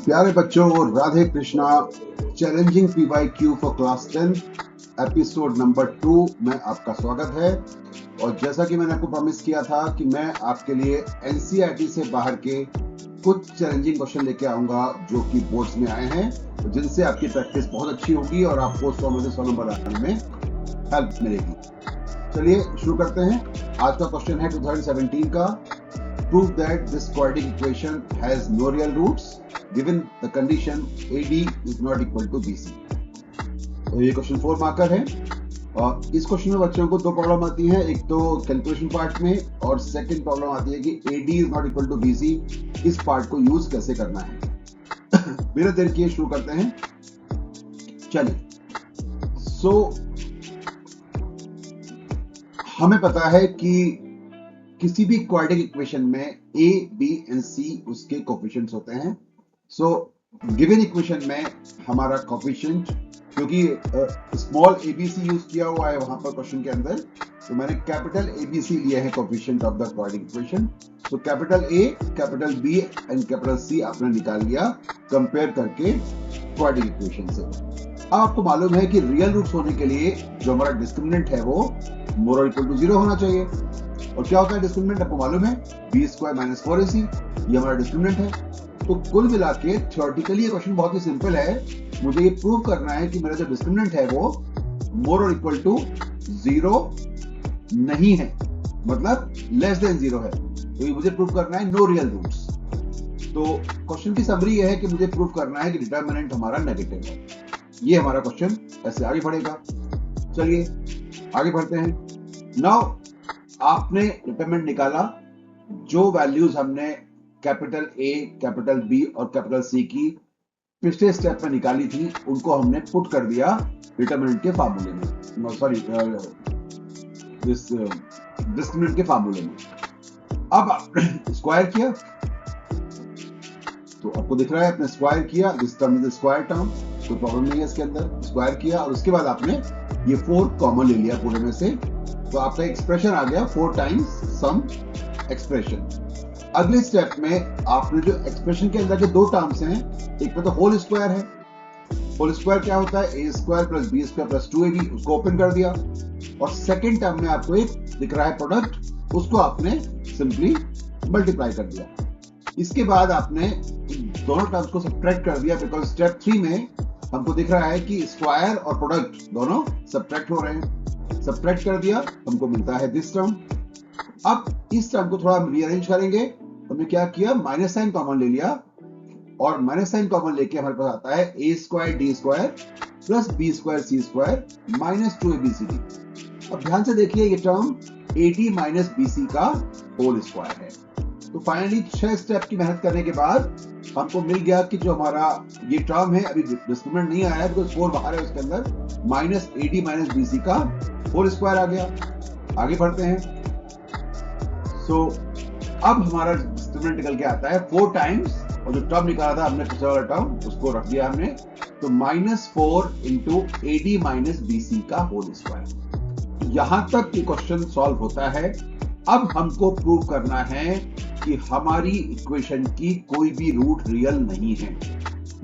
प्यारे बच्चों, Radhe Krishna. Challenging PYQ for class 10 episode number 2 में आपका स्वागत है। और जैसा कि मैंने आपको प्रॉमिस किया था कि मैं आपके लिए NCERT से बाहर के कुछ चैलेंजिंग क्वेश्चन लेके आऊंगा जो कि बोर्ड्स में आए हैं, तो जिनसे आपकी प्रैक्टिस बहुत अच्छी होगी और आपको 100 में से 100 नंबर लाने में हेल्प मिलेगी। चलिए शुरू करते हैं। आज का क्वेश्चन है 2017 का। Prove that this quadratic equation has no real roots given the condition AD is not equal to BC। तो ये क्वेश्चन 4 मार्कर है और इस क्वेश्चन में बच्चों को दो प्रॉब्लम आती है, एक तो कैलकुलेशन पार्ट में और सेकंड प्रॉब्लम आती है कि AD is not equal to BC, इस पार्ट को यूज कैसे करना है। बिना देर किए शुरू करते हैं। चलिए, हमें पता है कि किसी भी क्वाड्रेटिक इक्वेशन में a, b एंड c उसके कोफिशिएंट्स होते हैं। गिवन इक्वेशन में हमारा कोफिशिएंट, क्योंकि स्मॉल abc यूज किया हुआ है वहां पर क्वेश्चन के अंदर, तो मैंने कैपिटल ABC लिए हैं coefficient of the quadratic equation. तो capital A, capital B and capital C आपने निकाल लिया कंपेयर करके क्वाड्रेटिक इक्वेशन से। अब आपको मालूम है कि रियल रूट्स होने के लिए जो हमारा डिस्क्रिमिनेंट है वो मोर और इक्वल टू 0 होना चाहिए। और क्या होता है डिस्क्रिमिनेंट, आपको मालूम है, b² - 4ac, ये हमारा डिस्क्रिमिनेंट है। तो कुल मिला के थ्योरेटिकली ये क्वेश्चन बहुत ही सिंपल है। मुझे ये प्रूव करना है कि मेरा जो डिस्क्रिमिनेंट है वो मोर और इक्वल टू 0 नहीं है, मतलब लेस देन 0 है। तो ये मुझे प्रूव करना है नो रियल रूट्स। तो क्वेश्चन की समरी ये है कि मुझे प्रूव करना है कि डिटरमिनेंट हमारा नेगेटिव है। ये हमारा क्वेश्चन ऐसे आगे बढ़ेगा। चलिए आगे बढ़ते हैं। नाउ आपने डिटरमिनेंट निकाला, जो वैल्यूज हमने कैपिटल A, कैपिटल B और कैपिटल C की पिछले स्टेप में निकाली थी उनको हमने पुट कर दिया डिटरमिनेंट के फार्मूले में, सॉरी डिस्क्रिमिनेंट के फार्मूले में। अब स्क्वायर किया तो आपको दिख रहा है आपने स्क्वायर किया, this term is square term, कोई प्रॉब्लम नहीं है इसके अंदर। स्क्वायर किया और उसके बाद आपने ये 4 कॉमन ले लिया पूरे में से, तो आपका एक्सप्रेशन आ गया 4 टाइम्स सम एक्सप्रेशन। अगले स्टेप में आपने जो एक्सप्रेशन के अंदर के दो टर्म्स हैं, एक में तो होल स्क्वायर है। होल स्क्वायर क्या होता है, a² + b² + 2ab, उसको ओपन कर दिया। और सेकेंड टर्म में आपको एक दिख रहा है प्रोडक्ट, उसको आपने सिंपली मल्टीप्लाई कर दिया। इसके बाद आपने दोनों टर्म्स को सब्ट्रैक्ट कर दिया, बिकॉज स्टेप 3 में हमको दिख रहा है कि स्क्वायर और प्रोडक्ट दोनों सब्ट्रैक्ट हो रहे हैं। सब्ट्रैक्ट कर दिया, हमको मिलता है दिस टर्म। अब इस टर्म को थोड़ा रीअरेंज करेंगे, हमने क्या किया, माइनस साइन कॉमन ले लिया और माइनस साइन कॉमन लेके हमारे पास आता है a² d² + b² c² - 2abcd। अब ध्यान से देखिए, ये टर्म AD - BC का होल स्क्वायर है। तो फाइनली 6 स्टेप की मेहनत करने के बाद हमको मिल गया कि जो हमारा ये टर्म है, अभी डिस्क्रिमिनेंट नहीं आया है बिकॉज 4 बाहर है उसके अंदर, -AD - BC का होल स्क्वायर आ गया। आगे बढ़ते हैं। अब हमारा डिस्क्रिमिनेंट निकल के आता है 4 टाइम्स, और जो टर्म निकाला था हमने पिछले वाला टर्म उसको रख दिया हमने, तो -4 × AD - BC का होल स्क्वायर। यहां तक ये क्वेश्चन सॉल्व होता है। अब हमको प्रूव करना है कि हमारी इक्वेशन की कोई भी रूट रियल नहीं है।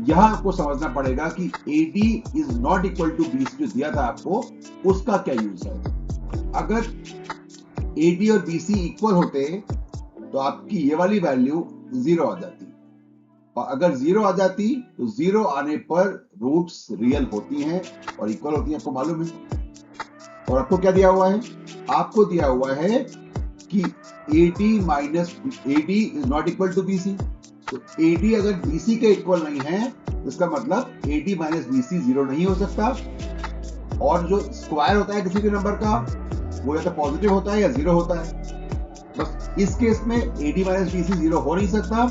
यहां आपको समझना पड़ेगा कि AD is not equal to BC जो दिया था आपको, उसका क्या यूज है। अगर AD और BC इक्वल होते तो आपकी ये वाली वैल्यू 0 आ जाती, और अगर 0 आ जाती तो 0 आने पर रूट्स रियल होती हैं और इक्वल होती हैं, आपको मालूम है। और आपको क्या दिया हुआ है, आपको दिया हुआ है कि AD is not equal to BC। तो AD अगर BC के इक्वल नहीं है तो इसका मतलब AD - BC 0 नहीं हो सकता। और जो स्क्वायर होता है किसी भी नंबर का, वो या तो पॉजिटिव होता है या 0 होता है। बस इस केस में AD - BC 0 हो नहीं सकता,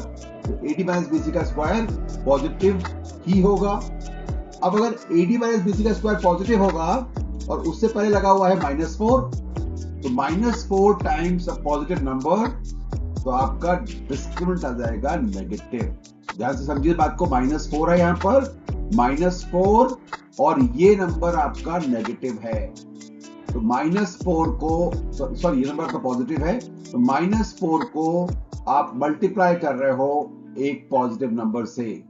तो AD - BC का स्क्वायर पॉजिटिव ही होगा। अब अगर AD - BC का स्क्वायर पॉजिटिव होगा और उससे पहले लगा हुआ है -4, तो -4 टाइम्स अ पॉजिटिव नंबर, तो आपका डिस्क्रिमिनेंट आ जाएगा नेगेटिव। ध्यान से समझिए बात को, -4 है यहां पर, -4 और ये नंबर आपका नेगेटिव है। तो -4 को, सॉरी ये नंबर आपका पॉजिटिव है, तो -4 को आप मल्टीप्लाई कर रहे हो एक पॉजिटिव नंबर से,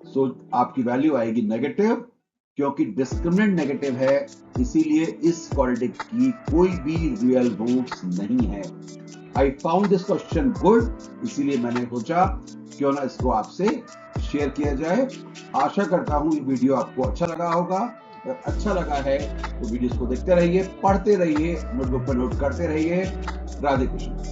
सो आपकी वैल्यू आएगी नेगेटिव, क्योंकि डिस्क्रिमिनेंट नेगेटिव है, इसीलिए इस क्वाड्रेटिक की कोई भी रियल रूट्स नहीं है। I found this question good, इसीलिए मैंने सोचा क्यों ना इसको आपसे शेयर किया जाए। आशा करता हूं ये वीडियो आपको अच्छा लगा होगा। अगर अच्छा लगा है तो वीडियोस को देखते रहिए, पढ़ते रहिए, नोटबुक पर नोट करते रहिए। राधे कृष्ण।